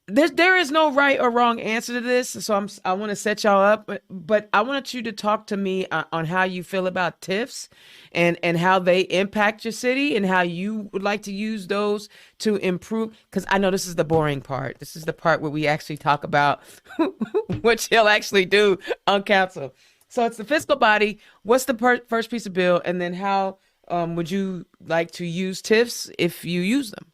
there is no right or wrong answer to this, so I want to set y'all up, but I want you to talk to me on how you feel about TIFs and how they impact your city and how you would like to use those to improve. Because I know this is the boring part. This is the part where we actually talk about what you'll actually do on council. So it's the fiscal body. What's the first piece of bill, and then how would you like to use TIFs if you use them?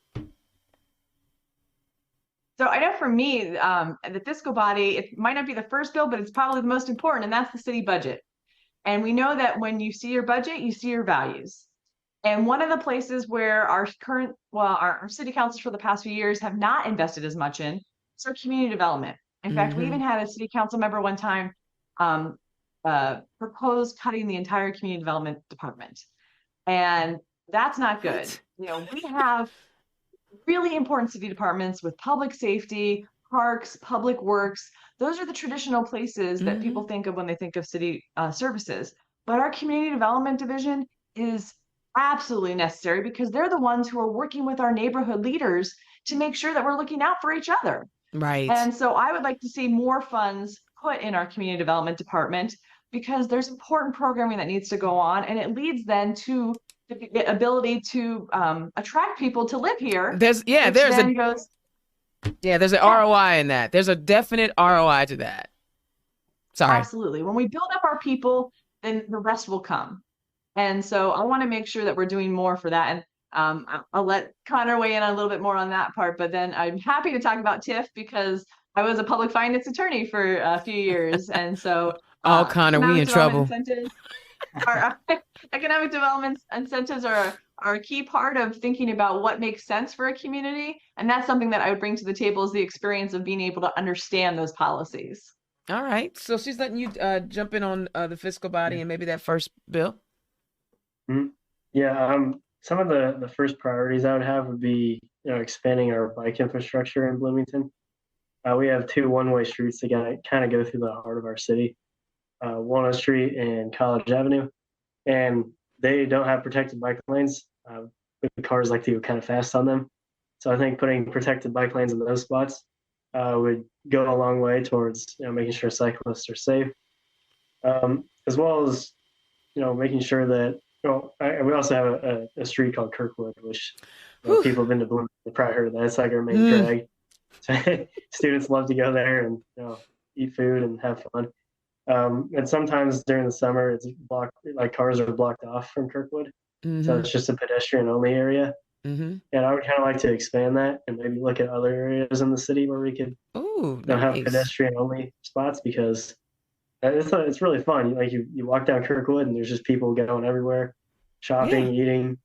So I know for me, the fiscal body, it might not be the first bill, but it's probably the most important, and that's the city budget. And we know that when you see your budget, you see your values. And one of the places where our city councils for the past few years have not invested as much in is our community development. In fact, we even Hmm. had a city council member one time um, propose cutting the entire community development department. And that's not good. What? We have really important city departments with public safety, parks, public works. Those are the traditional places that Hmm. people think of when they think of city services. But our community development division is absolutely necessary because they're the ones who are working with our neighborhood leaders to make sure that we're looking out for each other. Right. And so I would like to see more funds put in our community development department because there's important programming that needs to go on, and it leads then to the ability to attract people to live here, There's yeah, which there's a then goes, yeah, there's an yeah, ROI in that. There's a definite ROI to that. Sorry. absolutely. When we build up our people, then the rest will come. And so I want to make sure that we're doing more for that. And I'll let Connor weigh in a little bit more on that part. But then I'm happy to talk about TIF because I was a public finance attorney for a few years. And so Oh, Connor, we economic in development trouble. incentives are economic development incentives are a key part of thinking about what makes sense for a community. And that's something that I would bring to the table is the experience of being able to understand those policies. All right. So she's letting you jump in on the fiscal body Yeah. and maybe that first bill. Mhm. Yeah, some of the first priorities I would have would be, expanding our bike infrastructure in Bloomington. we have two one-way streets that kind of go through the heart of our city, Walnut Street and College Avenue, and they don't have protected bike lanes. The cars like to go kind of fast on them. So I think putting protected bike lanes in those spots would go a long way towards making sure cyclists are safe, as well as making sure that we also have a street called Kirkwood, which people have been to Bloomington, they've probably heard of that. It's like our main drag. So students love to go there and eat food and have fun. And sometimes during the summer, it's blocked, like cars are blocked off from Kirkwood. So it's just a pedestrian only area. And I would kind of like to expand that and maybe look at other areas in the city where we could have pedestrian only spots, because it's really fun. Like you walk down Kirkwood and there's just people going everywhere, shopping, eating,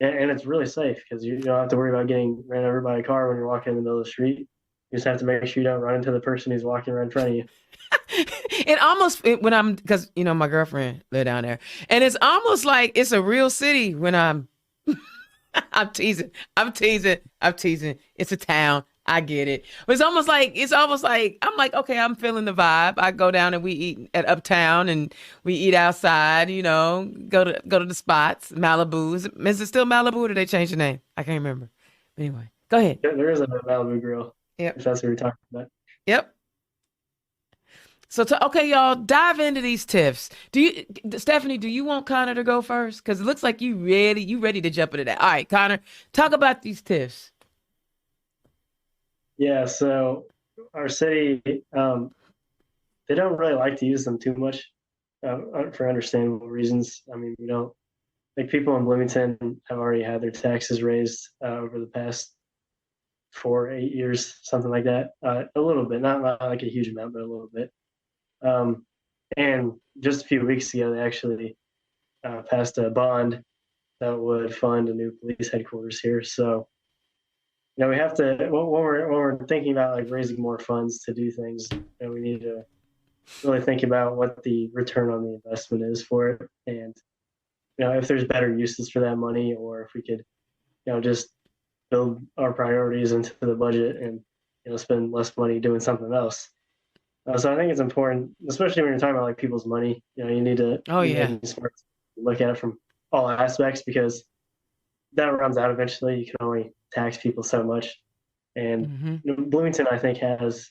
and it's really safe because you don't have to worry about getting ran over by a car when you're walking in the middle of the street. You just have to make sure you don't run into the person who's walking right in front of you. It almost, because my girlfriend lived down there, and it's almost like it's a real city when I'm teasing. It's a town. I get it. But it's almost like I'm like, okay, I'm feeling the vibe. I go down and we eat at Uptown and we eat outside, go to the spots, Malibu's. Is it still Malibu or did they change the name? I can't remember. Anyway, go ahead. There is a Malibu grill. Yep. If that's what we're talking about. Yep. So, okay, y'all, dive into these tips. Stephanie, do you want Connor to go first? Because it looks like you ready to jump into that. All right, Connor, talk about these tips. Yeah, so our city, they don't really like to use them too much for understandable reasons. I mean, like people in Bloomington have already had their taxes raised over the past 4 or 8 years, something like that. A little bit, not like a huge amount, but a little bit. And just a few weeks ago, they actually passed a bond that would fund a new police headquarters here. So, we have to, when we're thinking about like raising more funds to do things, we need to really think about what the return on the investment is for it. And, if there's better uses for that money, or if we could, just build our priorities into the budget and, spend less money doing something else. So I think it's important, especially when you're talking about like people's money, you need to look at it from all aspects, because that runs out eventually. You can only tax people so much. And Bloomington, I think, has,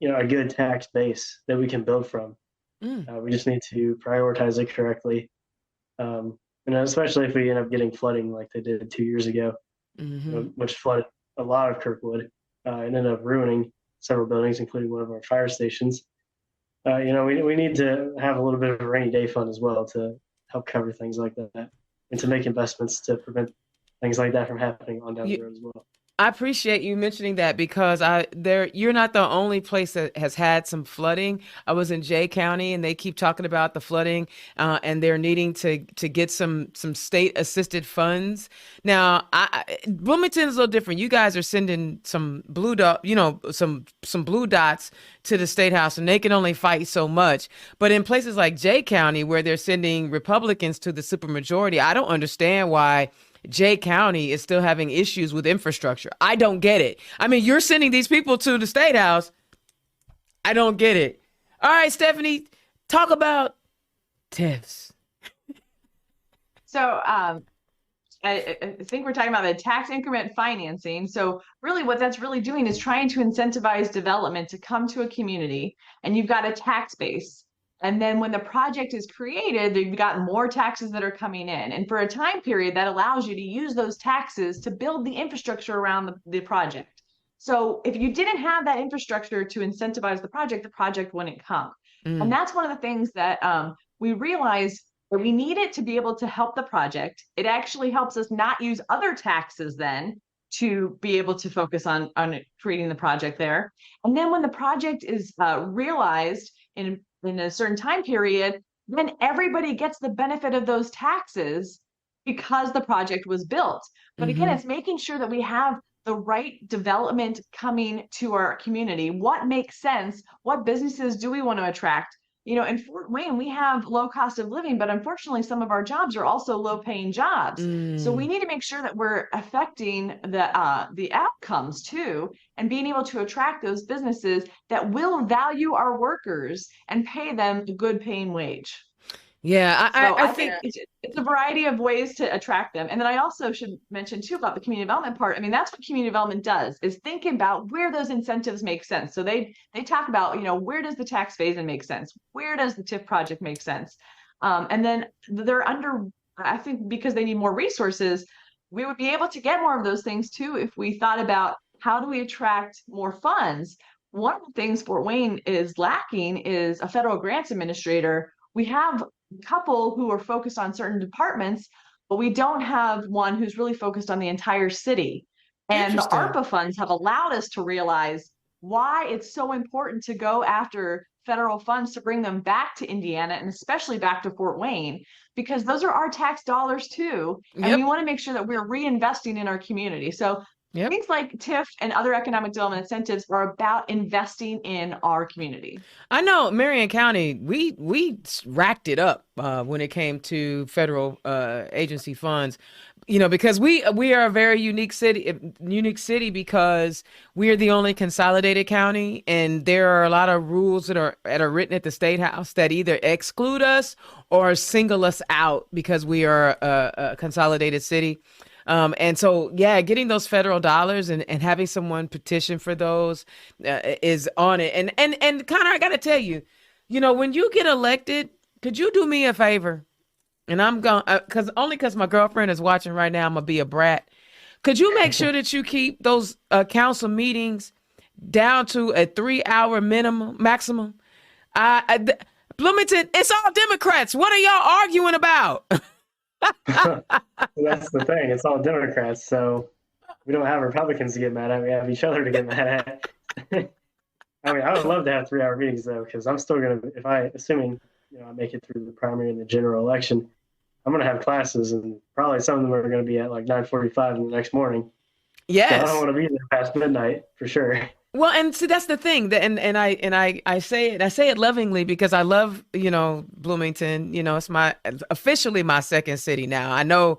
a good tax base that we can build from. We just need to prioritize it correctly. Especially if we end up getting flooding like they did 2 years ago, which flooded a lot of Kirkwood and ended up ruining several buildings, including one of our fire stations. We need to have a little bit of a rainy day fund as well to help cover things like that and to make investments to prevent things like that from happening on down the road as well. I appreciate you mentioning that, because you're not the only place that has had some flooding. I was in Jay County and they keep talking about the flooding and they're needing to get some state assisted funds. Now, Bloomington is a little different. You guys are sending some blue some blue dots to the state house, and they can only fight so much. But in places like Jay County, where they're sending Republicans to the supermajority, I don't understand why Jay County is still having issues with infrastructure. I don't get it. I mean, you're sending these people to the state house. I don't get it. All right, Stephanie, talk about tips. So I think we're talking about the tax increment financing. So really what that's really doing is trying to incentivize development to come to a community, and you've got a tax base. And then when the project is created, you've got more taxes that are coming in. And for a time period, that allows you to use those taxes to build the infrastructure around the project. So if you didn't have that infrastructure to incentivize the project wouldn't come. And that's one of the things that we realized that we need it to be able to help the project. It actually helps us not use other taxes then to be able to focus on creating the project there. And then when the project is realized in a certain time period, then everybody gets the benefit of those taxes because the project was built. But again, it's making sure that we have the right development coming to our community. What makes sense? What businesses do we want to attract? in Fort Wayne, we have low cost of living, but unfortunately, some of our jobs are also low paying jobs. So we need to make sure that we're affecting the outcomes too, and being able to attract those businesses that will value our workers and pay them a good paying wage. Yeah, So I I think think it's a variety of ways to attract them. And then I also should mention too about the community development part. I mean, that's what community development does, is think about where those incentives make sense. So they talk about, where does the tax phase-in make sense? Where does the TIF project make sense? And then they're under, I think because they need more resources, we would be able to get more of those things too if we thought about how do we attract more funds. One of the things Fort Wayne is lacking is a federal grants administrator. We have couple who are focused on certain departments, but we don't have one who's really focused on the entire city. And the interesting. ARPA funds have allowed us to realize why it's so important to go after federal funds to bring them back to Indiana and especially back to Fort Wayne, because those are our tax dollars too. And Yep. we want to make sure that we're reinvesting in our community. So Yep. things like TIF and other economic development incentives are about investing in our community. I know Marion County, we racked it up when it came to federal agency funds, because we are a very unique city because we are the only consolidated county, and there are a lot of rules that are written at the State House that either exclude us or single us out because we are a consolidated city. And so, yeah, getting those federal dollars and having someone petition for those is on it. And Connor, I got to tell you, when you get elected, could you do me a favor? And I'm going because my girlfriend is watching right now. I'm gonna be a brat. Could you make sure that you keep those council meetings down to a 3-hour maximum? Bloomington, it's all Democrats. What are y'all arguing about? That's the thing. It's all Democrats, so we don't have Republicans to get mad at. We have each other to get mad at. I mean, I would love to have 3-hour meetings though, because I'm still gonna, assuming I make it through the primary and the general election, I'm gonna have classes, and probably some of them are gonna be at like 9:45 in the next morning. Yes. So I don't want to be there past midnight for sure. Well, and see, that's the thing, and I say it lovingly because I love Bloomington. It's officially my second city now. I know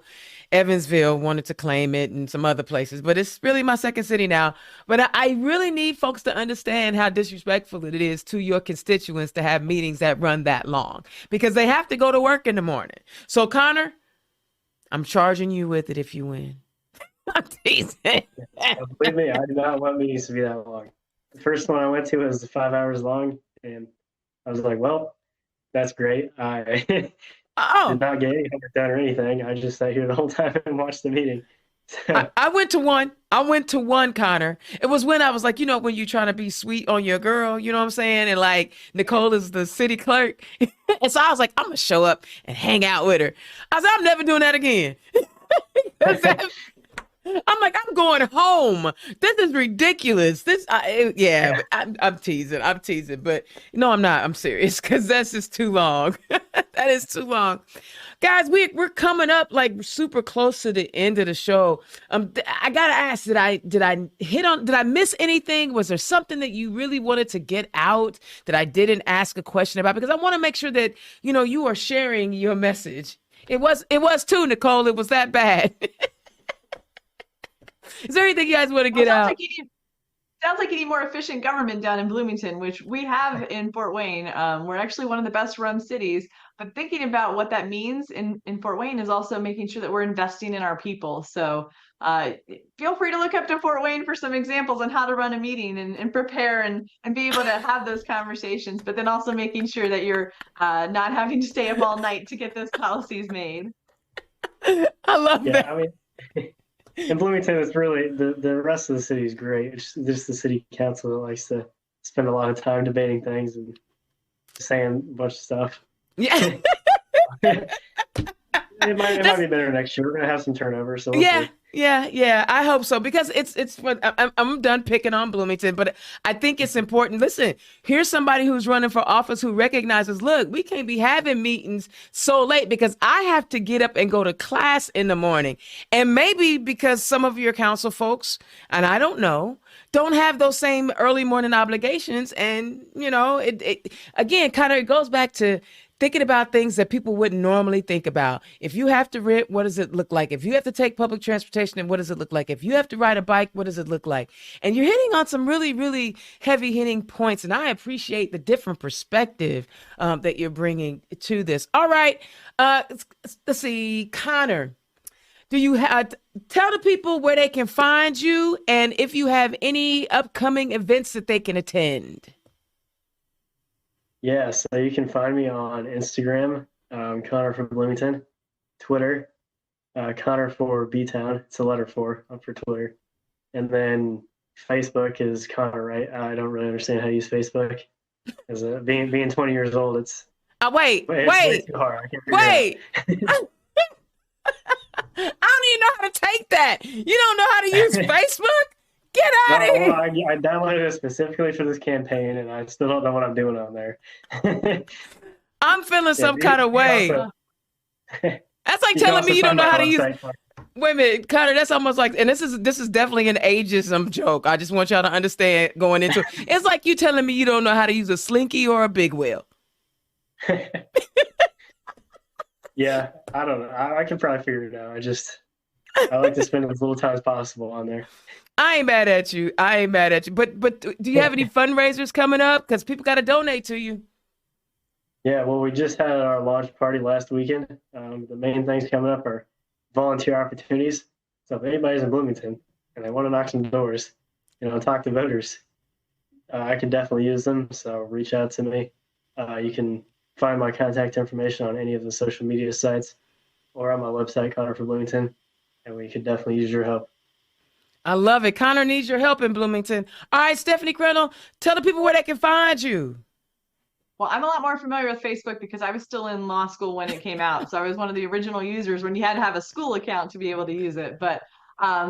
Evansville wanted to claim it and some other places, but it's really my second city now. But I really need folks to understand how disrespectful it is to your constituents to have meetings that run that long because they have to go to work in the morning. So Connor, I'm charging you with it if you win. I'm teasing. Believe me, I do not want meetings to be that long. The first one I went to was 5 hours long, and I was like, well, that's great. I did not get any homework done or anything. I just sat here the whole time and watched the meeting. So. I went to one. Connor. It was when I was like, when you're trying to be sweet on your girl, you know what I'm saying? And like Nicole is the city clerk. And so I was like, I'm going to show up and hang out with her. I was like, I'm never doing that again. I'm like, I'm going home. This is ridiculous. I'm teasing, but no, I'm not. I'm serious because that's just too long. That is too long. Guys, we're coming up like super close to the end of the show. I gotta ask, did I miss anything? Was there something that you really wanted to get out that I didn't ask a question about? Because I want to make sure that, you are sharing your message. It was too, Nicole. It was that bad. Is there anything you guys want to get out? Sounds like you need more efficient government down in Bloomington, which we have in Fort Wayne. We're actually one of the best run cities, but thinking about what that means in Fort Wayne is also making sure that we're investing in our people. So feel free to look up to Fort Wayne for some examples on how to run a meeting and prepare and be able to have those conversations, but then also making sure that you're not having to stay up all night to get those policies made. I love that. I mean, in Bloomington, it's really the rest of the city is great. It's just the city council that likes to spend a lot of time debating things and saying a bunch of stuff. Yeah. it might be better next year. We're gonna have some turnover, so we'll Yeah, see. yeah. I hope so because it's what I'm done picking on Bloomington, but I think it's important. Listen, here's somebody who's running for office who recognizes, look, we can't be having meetings so late because I have to get up and go to class in the morning. And maybe because some of your council folks, and I don't know, don't have those same early morning obligations. And, it again, kind of goes back to thinking about things that people wouldn't normally think about. If you have to rent, what does it look like? If you have to take public transportation, then what does it look like? If you have to ride a bike, what does it look like? And you're hitting on some really, really heavy hitting points. And I appreciate the different perspective that you're bringing to this. All right. Let's see. Connor, do you tell the people where they can find you and if you have any upcoming events that they can attend? Yeah, so you can find me on Instagram, Connor for Bloomington, Twitter, Connor for B-Town. It's a letter 4 for Twitter. And then Facebook is Connor, right? I don't really understand how to use Facebook. As being 20 years old, it's Wait. way too hard. I can't figure it out. I don't even know how to take that. You don't know how to use Facebook? Get out of here. Well, I downloaded it specifically for this campaign, and I still don't know what I'm doing on there. I'm feeling some kind of way. That's like telling me you don't know how to use. Wait a minute, Connor. That's almost like, and this is definitely an ageism joke. I just want y'all to understand going into it. It's like you telling me you don't know how to use a slinky or a big wheel. Yeah, I don't know. I can probably figure it out. I like to spend as little time as possible on there. I ain't mad at you. But do you have any fundraisers coming up? Because people got to donate to you. Yeah, well, we just had our launch party last weekend. The main things coming up are volunteer opportunities. So if anybody's in Bloomington and they want to knock some doors, talk to voters, I can definitely use them. So reach out to me. You can find my contact information on any of the social media sites or on my website, Connor for Bloomington, and we could definitely use your help. I love it. Connor needs your help in Bloomington. All right, Stephanie Crandall, tell the people where they can find you. Well, I'm a lot more familiar with Facebook because I was still in law school when it came out. So I was one of the original users when you had to have a school account to be able to use it. But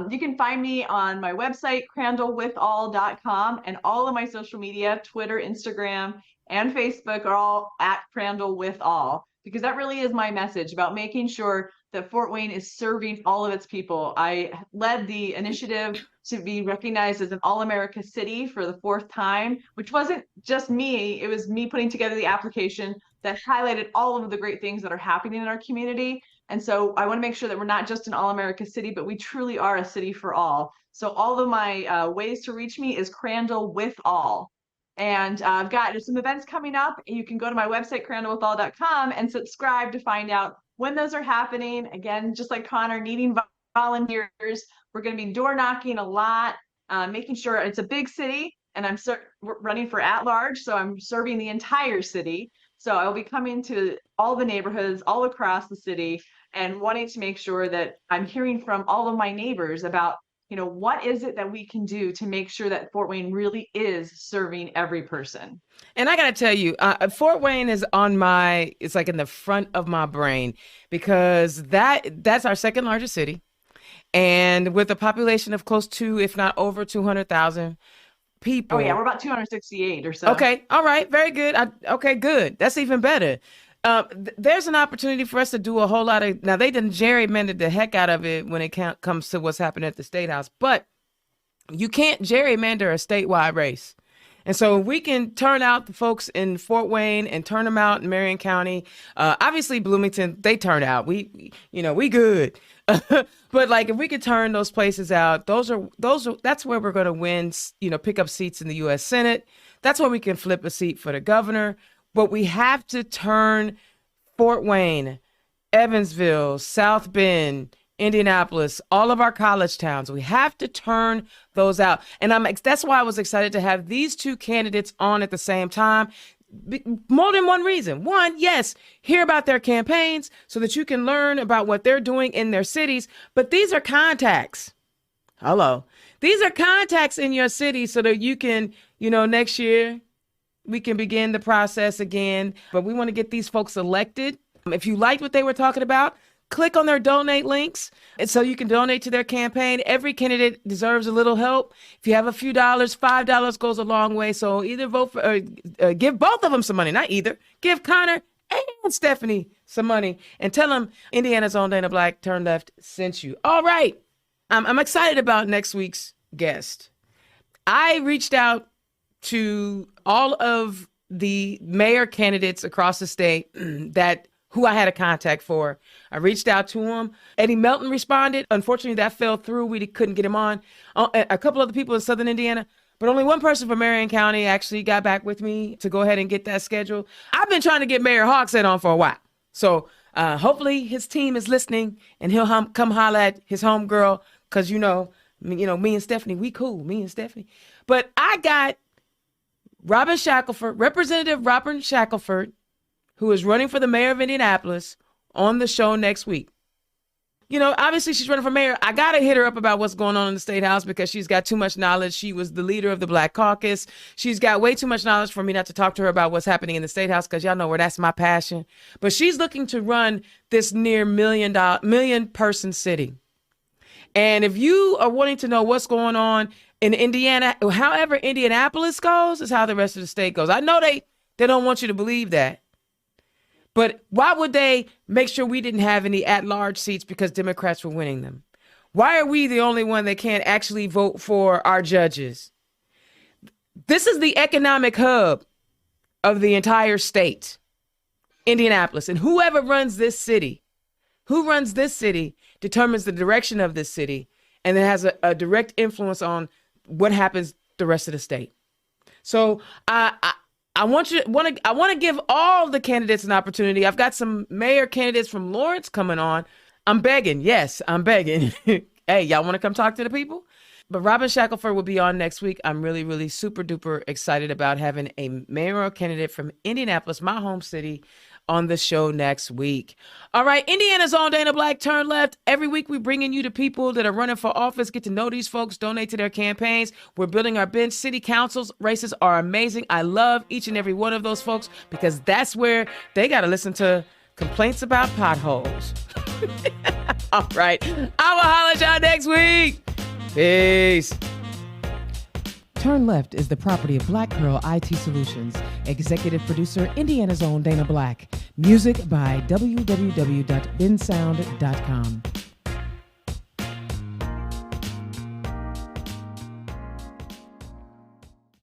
you can find me on my website, crandallwithall.com, and all of my social media, Twitter, Instagram, and Facebook are all at Crandall with All, because that really is my message about making sure that Fort Wayne is serving all of its people. I led the initiative to be recognized as an All-America City for the 4th time, which wasn't just me. It was me putting together the application that highlighted all of the great things that are happening in our community. And so I want to make sure that we're not just an All-America City, but we truly are a city for all. So all of my ways to reach me is Crandall with All. And I've got some events coming up. You can go to my website, crandallwithall.com, and subscribe to find out when those are happening. Again, just like Connor, needing volunteers. We're going to be door knocking a lot, making sure it's a big city, and I'm running for at-large, so I'm serving the entire city. So I'll be coming to all the neighborhoods all across the city and wanting to make sure that I'm hearing from all of my neighbors about, what is it that we can do to make sure that Fort Wayne really is serving every person. And I got to tell you, Fort Wayne is it's like in the front of my brain because that's our second largest city. And with a population of close to, if not over 200,000 people. Oh yeah, we're about 268 or so. Okay. All right. Very good. Okay, good. That's even better. There's an opportunity for us to do a whole lot of, now they done gerrymandered the heck out of it when it comes to what's happening at the State House, but you can't gerrymander a statewide race. And so we can turn out the folks in Fort Wayne and turn them out in Marion County. Obviously Bloomington, they turn out. We good. But like if we could turn those places out, that's where we're going to win, pick up seats in the U.S. Senate. That's where we can flip a seat for the governor. But we have to turn Fort Wayne, Evansville, South Bend, Indianapolis, all of our college towns. We have to turn those out. And that's why I was excited to have these two candidates on at the same time. More than one reason. One, yes, hear about their campaigns so that you can learn about what they're doing in their cities. But these are contacts. Hello. These are contacts in your city so that you can, next year, we can begin the process again. But we want to get these folks elected. If you liked what they were talking about, click on their donate links, and so you can donate to their campaign. Every candidate deserves a little help. If you have a few dollars, $5 goes a long way. So either vote for, give both of them some money, not either. Give Connor and Stephanie some money, and tell them Indiana's own Dana Black Turn Left sent you. All right. I'm excited about next week's guest. I reached out to all of the mayor candidates across the state who I had a contact for. I reached out to him. Eddie Melton responded. Unfortunately, that fell through. We couldn't get him on. A couple other people in Southern Indiana, but only one person from Marion County actually got back with me to go ahead and get that scheduled. I've been trying to get Mayor Hogsett on for a while. So hopefully his team is listening and he'll come holler at his homegirl, because, me and Stephanie, we cool, me and Stephanie. But I got Representative Robin Shackelford, who is running for the mayor of Indianapolis, on the show next week. Obviously she's running for mayor. I got to hit her up about what's going on in the State House because she's got too much knowledge. She was the leader of the Black Caucus. She's got way too much knowledge for me not to talk to her about what's happening in the State House, because y'all know where that's my passion. But she's looking to run this near million person city. And if you are wanting to know what's going on in Indiana, however Indianapolis goes is how the rest of the state goes. I know they don't want you to believe that. But why would they make sure we didn't have any at-large seats because Democrats were winning them? Why are we the only one that can't actually vote for our judges? This is the economic hub of the entire state, Indianapolis. And whoever runs this city, determines the direction of this city, and it has a direct influence on what happens the rest of the state. So I want to give all the candidates an opportunity. I've got some mayor candidates from Lawrence coming on. I'm begging. Yes, I'm begging. Hey, y'all want to come talk to the people? But Robin Shackelford will be on next week. I'm really, really super duper excited about having a mayoral candidate from Indianapolis, my home city, on the show next week. All right, Indiana's own Dana Black Turn Left. Every week we're bringing you the people that are running for office. Get to know these folks, donate to their campaigns. We're building our bench. City councils races are amazing. I love each and every one of those folks because that's where they got to listen to complaints about potholes. All right, I will holler at y'all next week. Peace. Turn Left is the property of Black Pearl IT Solutions. Executive producer, Indiana's own Dana Black. Music by www.bensound.com.